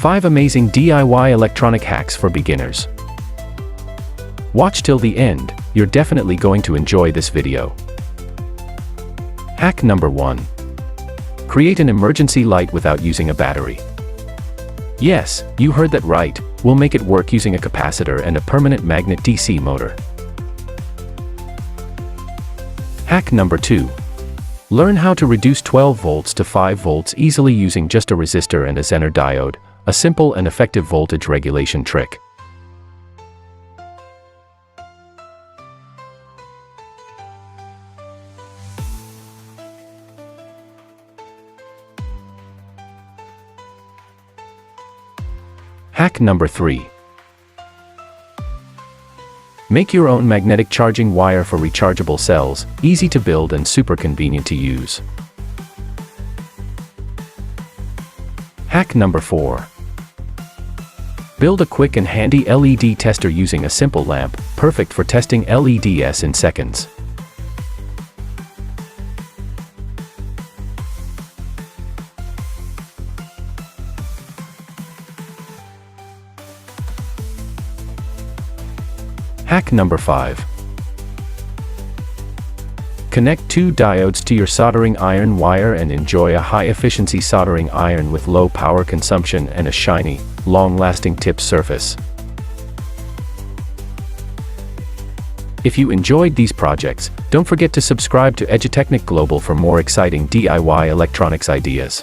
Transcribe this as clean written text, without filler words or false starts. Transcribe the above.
5 amazing DIY electronic hacks for beginners. Watch till the end, you're definitely going to enjoy this video. Hack number 1. Create an emergency light without using a battery. Yes, you heard that right, we'll make it work using a capacitor and a permanent magnet DC motor. Hack number 2. Learn how to reduce 12 volts to 5 volts easily using just a resistor and a Zener diode, a simple and effective voltage regulation trick. Hack number 3. Make your own magnetic charging wire for rechargeable cells, easy to build and super convenient to use. Hack number 4. Build a quick and handy LED tester using a simple lamp, perfect for testing LEDs in seconds. Hack number 5. Connect 2 diodes to your soldering iron wire and enjoy a high-efficiency soldering iron with low power consumption and a shiny, long-lasting tip surface. If you enjoyed these projects, don't forget to subscribe to Edutechnic Global for more exciting DIY electronics ideas.